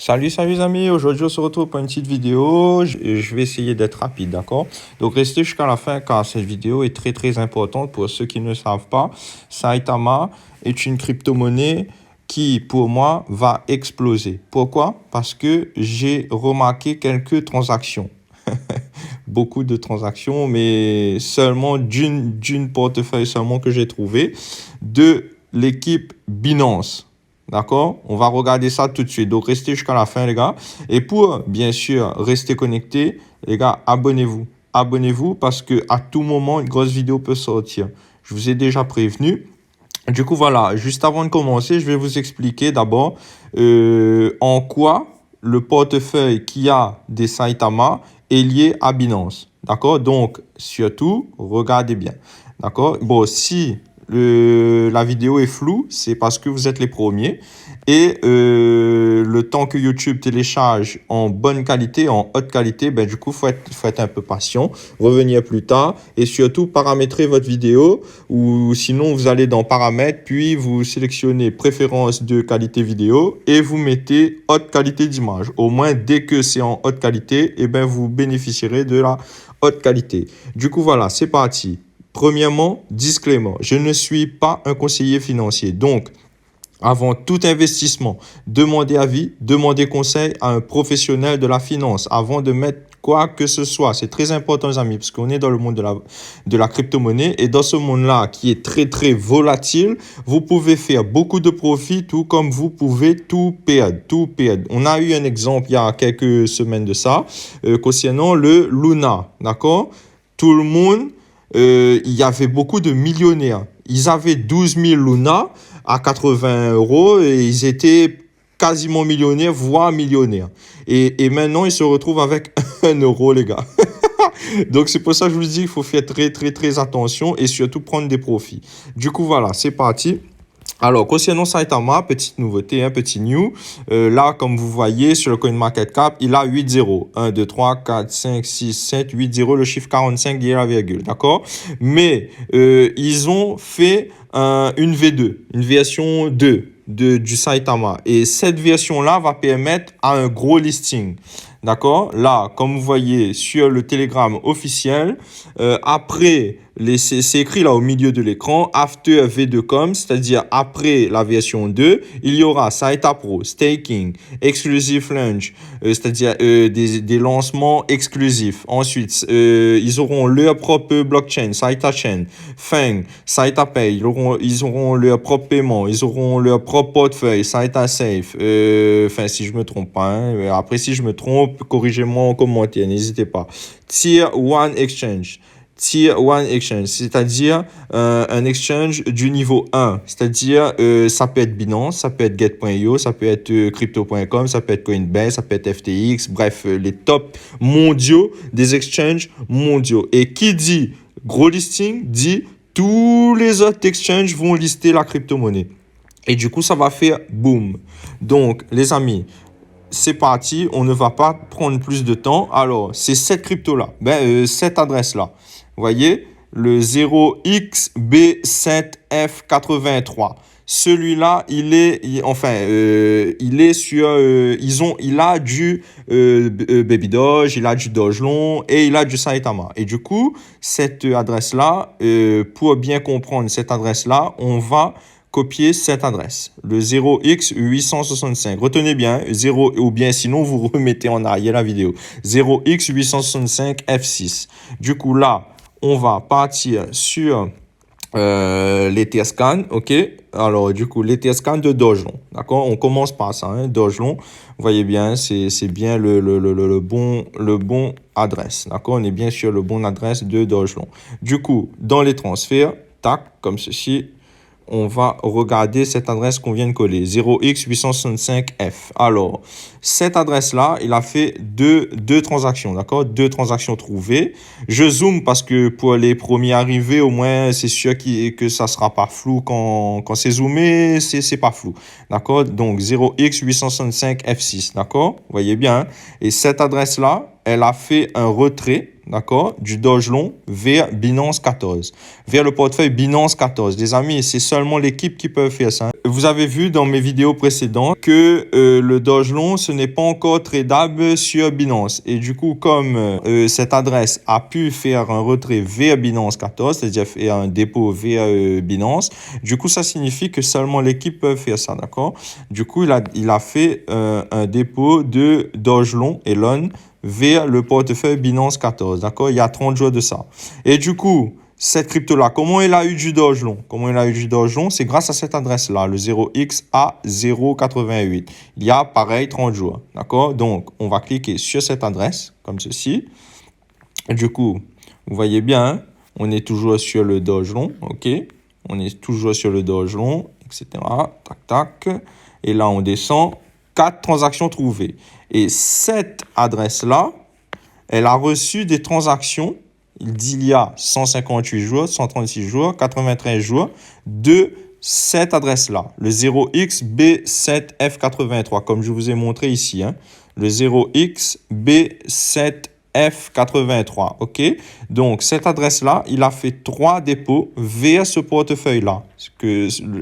Salut, salut les amis, aujourd'hui on se retrouve pour une petite vidéo, je vais essayer d'être rapide, d'accord? Donc restez jusqu'à la fin car cette vidéo est très très importante pour ceux qui ne le savent pas. Saitama est une crypto-monnaie qui pour moi va exploser. Pourquoi? Parce que j'ai remarqué quelques transactions. Beaucoup de transactions, mais seulement d'une portefeuille seulement que j'ai trouvé de l'équipe Binance. D'accord? On va regarder ça tout de suite. Donc, restez jusqu'à la fin, les gars. Et pour, bien sûr, rester connecté, les gars, abonnez-vous. Abonnez-vous parce que à tout moment, une grosse vidéo peut sortir. Je vous ai déjà prévenu. Du coup, voilà. Juste avant de commencer, je vais vous expliquer d'abord en quoi le portefeuille qui a des Saitama est lié à Binance. D'accord? Donc, surtout, regardez bien. D'accord? Bon, si la vidéo est floue, c'est parce que vous êtes les premiers. Et le temps que YouTube télécharge en bonne qualité, en haute qualité, ben, du coup, faut être un peu patient, revenir plus tard et surtout paramétrer votre vidéo ou sinon vous allez dans paramètres, puis vous sélectionnez préférence de qualité vidéo et vous mettez haute qualité d'image. Au moins, dès que c'est en haute qualité, eh ben, vous bénéficierez de la haute qualité. Du coup, voilà, c'est parti. Premièrement, disclaimer, je ne suis pas un conseiller financier. Donc, avant tout investissement, demandez avis, demandez conseil à un professionnel de la finance avant de mettre quoi que ce soit. C'est très important, les amis, parce qu'on est dans le monde de la crypto-monnaie. Et dans ce monde-là, qui est très, très volatile, vous pouvez faire beaucoup de profits, tout comme vous pouvez tout perdre. Tout perdre. On a eu un exemple il y a quelques semaines de ça, concernant le Luna. D'accord? Tout le monde, il y avait beaucoup de millionnaires. Ils avaient 12 000 Luna à 80 euros et ils étaient quasiment millionnaires, voire millionnaires. Et maintenant, ils se retrouvent avec 1 euro, les gars. Donc, c'est pour ça que je vous dis qu'il faut faire très, très, très attention et surtout prendre des profits. Du coup, voilà, c'est parti. Alors, concernant Saitama, petite nouveauté, un petit new. Là, comme vous voyez, sur le CoinMarketCap, il a 8 zéros. 1, 2, 3, 4, 5, 6, 7, 8 zéros. Le chiffre 45 derrière la virgule, d'accord? Mais ils ont fait une V2, une version 2 du Saitama. Et cette version-là va permettre à un gros listing. D'accord? Là, comme vous voyez sur le Telegram officiel, après, c'est écrit là au milieu de l'écran, After V2Com, c'est-à-dire après la version 2, il y aura Saita Pro, Staking, Exclusive Launch, c'est-à-dire des lancements exclusifs. Ensuite, ils auront leur propre blockchain, Saita Chain, Fang, Saita Pay, ils auront leur propre paiement, ils auront leur propre portefeuille, Saita Safe, enfin si je me trompe pas, hein. Après si je me trompe, corrigez-moi en commentaire, n'hésitez pas. Tier 1 Exchange. Tier 1 Exchange, c'est-à-dire un exchange du niveau 1. C'est-à-dire, ça peut être Binance, ça peut être Get.io, ça peut être Crypto.com, ça peut être Coinbase, ça peut être FTX, bref, les tops mondiaux des exchanges mondiaux. Et qui dit gros listing, dit tous les autres exchanges vont lister la crypto-monnaie. Et du coup, ça va faire boom. Donc, les amis, c'est parti, on ne va pas prendre plus de temps. Alors, c'est cette crypto-là, cette adresse-là. Vous voyez, le 0xB7F83. Celui-là, il est sur, il a du Baby Doge, il a du Dogelon et il a du Saitama. Et du coup, cette adresse-là, pour bien comprendre cette adresse-là, on va copier cette adresse, le 0x865. Retenez bien, 0, ou bien sinon vous remettez en arrière la vidéo. 0x865F6. Du coup, là, on va partir sur l'Etherscan, ok? Alors, du coup, l'Etherscan de Dogelon, d'accord? On commence par ça, hein, Dogelon. Vous voyez bien, c'est bien le bon adresse, d'accord? On est bien sur le bon adresse de Dogelon. Du coup, dans les transferts, tac, comme ceci, on va regarder cette adresse qu'on vient de coller, 0x865F. Alors, cette adresse-là, il a fait deux transactions, d'accord? 2 transactions trouvées. Je zoome parce que pour les premiers arrivés, au moins, c'est sûr que ça ne sera pas flou. Quand c'est zoomé, c'est pas flou, d'accord? Donc, 0x865F6, d'accord? Vous voyez bien, hein? Et cette adresse-là, elle a fait un retrait, d'accord, du Doge Long vers Binance 14, vers le portefeuille Binance 14. Les amis, c'est seulement l'équipe qui peut faire ça. Vous avez vu dans mes vidéos précédentes que le Doge Long, ce n'est pas encore tradable sur Binance. Et du coup, comme cette adresse a pu faire un retrait vers Binance 14, c'est-à-dire faire un dépôt vers Binance, du coup, ça signifie que seulement l'équipe peut faire ça, d'accord? Du coup, il a fait un dépôt de Doge Long et Elon vers le portefeuille Binance 14, d'accord? Il y a 30 jours de ça. Et du coup, cette crypto-là, comment elle a eu du Doge Long? Comment elle a eu du Doge Long? C'est grâce à cette adresse-là, le 0xa088. Il y a pareil 30 jours, d'accord? Donc, on va cliquer sur cette adresse, comme ceci. Et du coup, vous voyez bien, hein, on est toujours sur le Doge Long, ok? On est toujours sur le Doge Long, etc. Tac, tac. Et là, on descend. 4 transactions trouvées. Et cette adresse-là, elle a reçu des transactions, il y a 158 jours, 136 jours, 93 jours, de cette adresse-là, le 0xB7F83, comme je vous ai montré ici, hein, le 0xB7F83, ok? Donc, cette adresse-là, il a fait 3 dépôts vers ce portefeuille-là,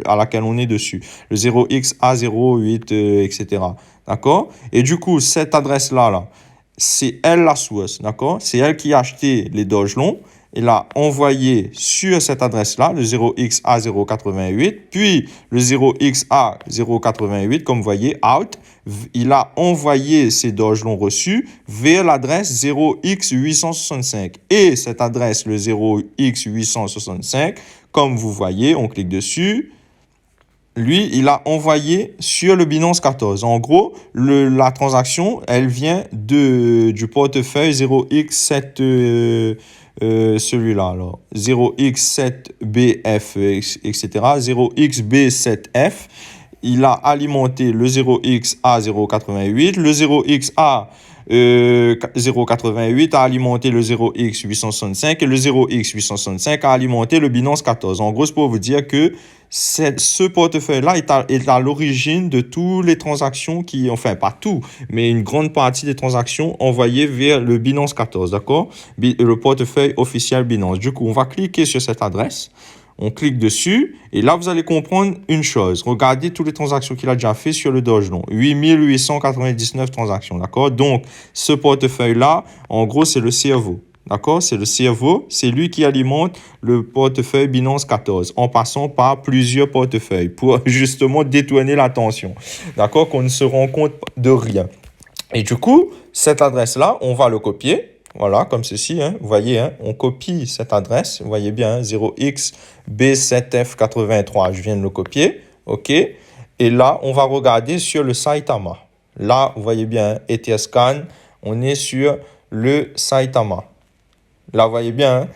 à laquelle on est dessus, le 0xA08, etc. D'accord? Et du coup, cette adresse-là, c'est elle la source, d'accord? C'est elle qui a acheté les Doge Long. Il a envoyé sur cette adresse-là, le 0xa088, puis le 0xa088, comme vous voyez, out. Il a envoyé ces Doge Long reçus vers l'adresse 0x865. Et cette adresse, le 0x865, comme vous voyez, on clique dessus. Lui, il a envoyé sur le Binance 14. En gros, la transaction, elle vient du portefeuille 0x7, celui-là, alors 0x7BF, etc., 0xB7F. Il a alimenté le 0xa088, le 0xa088 a alimenté le 0x865 et le 0x865 a alimenté le Binance 14. En gros, c'est pour vous dire que ce portefeuille-là est à l'origine de toutes les transactions enfin pas tout, mais une grande partie des transactions envoyées vers le Binance 14, d'accord? Le portefeuille officiel Binance. Du coup, on va cliquer sur cette adresse. On clique dessus et là, vous allez comprendre une chose. Regardez toutes les transactions qu'il a déjà fait sur le Doge Long. 8899 transactions, d'accord? Donc, ce portefeuille-là, en gros, c'est le cerveau. D'accord? C'est le cerveau, c'est lui qui alimente le portefeuille Binance 14 en passant par plusieurs portefeuilles pour justement détourner l'attention. D'accord? Qu'on ne se rend compte de rien. Et du coup, cette adresse-là, on va le copier. Voilà, comme ceci, hein. Vous voyez, hein, on copie cette adresse. Vous voyez bien, hein, 0xB7F83. Je viens de le copier. OK. Et là, on va regarder sur le Saitama. Là, vous voyez bien, hein, Etherscan, on est sur le Saitama. Là, vous voyez bien, hein,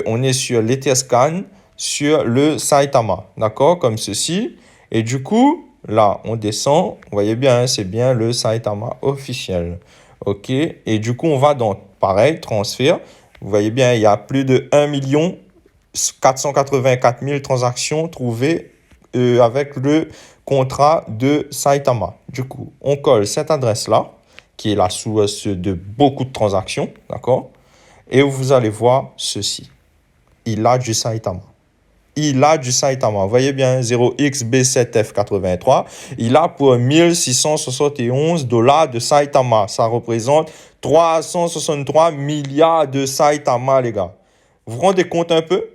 on est sur l'Etherscan, sur le Saitama. D'accord, comme ceci. Et du coup, là, on descend. Vous voyez bien, hein, c'est bien le Saitama officiel. OK. Et du coup, on va dans, pareil, transfert. Vous voyez bien, il y a plus de 1 484 000 transactions trouvées avec le contrat de Saitama. Du coup, on colle cette adresse-là, qui est la source de beaucoup de transactions. D'accord? Et vous allez voir ceci. Il a du Saitama. Il a du Saitama. Vous voyez bien, 0xB7F83. Il a pour 1671 $ de Saitama. Ça représente 363 milliards de Saitama, les gars. Vous vous rendez compte un peu?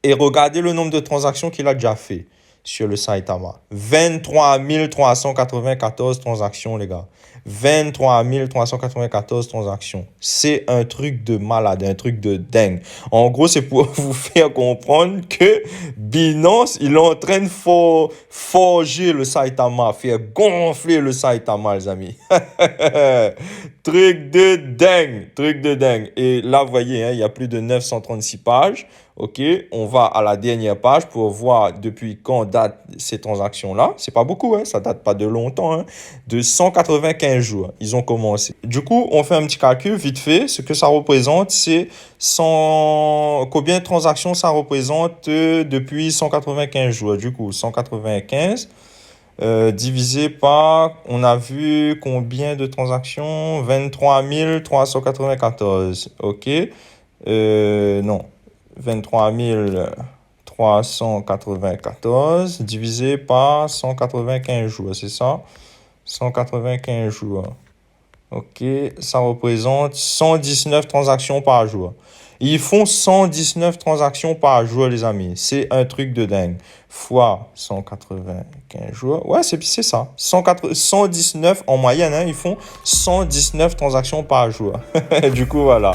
Et regardez le nombre de transactions qu'il a déjà fait sur le Saitama. 23 394 transactions, les gars. 23 394 transactions. C'est un truc de malade, un truc de dingue. En gros, c'est pour vous faire comprendre que Binance, il est en train de forger le Saitama, faire gonfler le Saitama, les amis. Truc de dingue, truc de dingue. Et là, vous voyez, hein, il y a plus de 936 pages. OK, on va à la dernière page pour voir depuis quand datent ces transactions-là. C'est pas beaucoup, hein, ça date pas de longtemps, hein, de 195 jours. Ils ont commencé. Du coup, on fait un petit calcul vite fait. Ce que ça représente, c'est combien de transactions ça représente depuis 195 jours. Du coup, 195 divisé par, on a vu combien de transactions? 23 394. OK. Non. 23 394 divisé par 195 jours, c'est ça? 195 jours. OK, ça représente 119 transactions par jour. Ils font 119 transactions par jour, les amis. C'est un truc de dingue. Fois 195 jours. Ouais, c'est ça. 119 en moyenne, hein, ils font 119 transactions par jour. Du coup, voilà.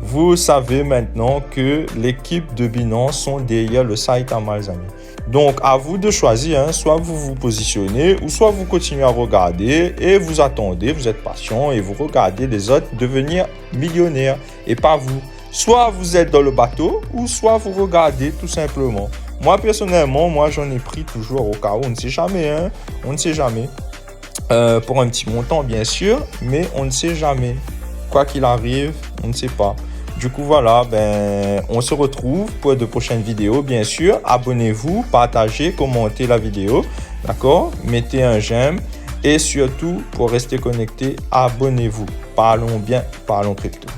Vous savez maintenant que l'équipe de Binance sont derrière le Saitama, les amis. Donc, à vous de choisir, hein, soit vous vous positionnez ou soit vous continuez à regarder et vous attendez, vous êtes patient et vous regardez les autres devenir millionnaires et pas vous. Soit vous êtes dans le bateau ou soit vous regardez tout simplement. Moi, personnellement, j'en ai pris toujours au cas où. On ne sait jamais, hein, on ne sait jamais. Pour un petit montant, bien sûr, mais on ne sait jamais. Quoi qu'il arrive, on ne sait pas. Du coup, voilà, on se retrouve pour de prochaines vidéos, bien sûr. Abonnez-vous, partagez, commentez la vidéo, d'accord? Mettez un j'aime et surtout, pour rester connecté, abonnez-vous. Parlons bien, parlons crypto.